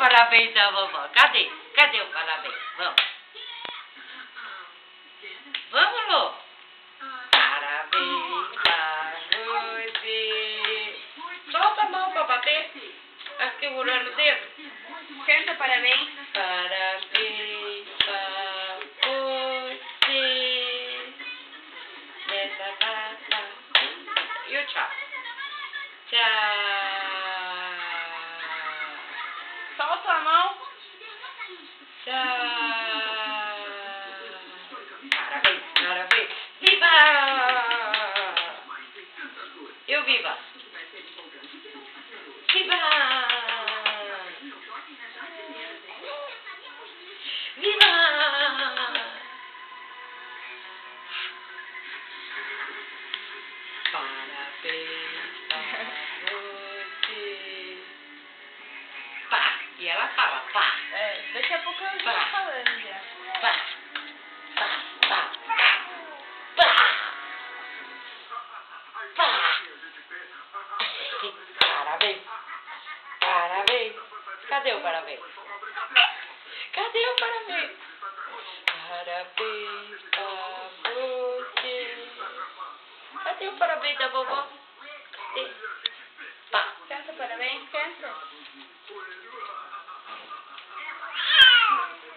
parabéns da vovó. Cadê? Cadê o parabéns? Vamos. Vamos, Lô. Parabéns pra você. Solta a mão pra bater. Tá segurando o dedo. Canta parabéns. Parabéns pra você. Nessa data. E o tchau. Tchau. Solta a mão. Tchau. Parabéns, parabéns. Viva! Eu viva. Viva! Viva! Parabéns pra você. Pá. E ela fala pá. É, daqui a pouco eu Pá. já falando já. Pá. Pá. Pá. Pá. Pá. Parabéns. Parabéns. Cadê o parabéns? Cadê o parabéns? Parabéns pra você. Cadê o parabéns da vovó? Cadê? Pá. Canta parabéns, canta.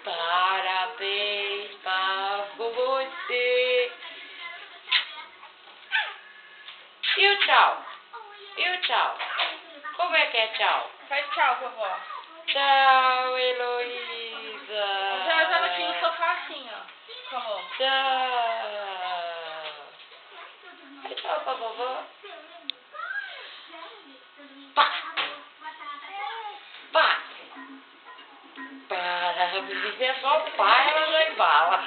Parabéns pra você. E o tchau? E o tchau? Como é que é tchau? Faz tchau, vovó. Tchau, Heloísa. Eu tava aqui no sofá assim, ó. Como? Tchau. Dá tchau pra vovó. Pá. Pá. Parabéns, é só o pai, ela já embala.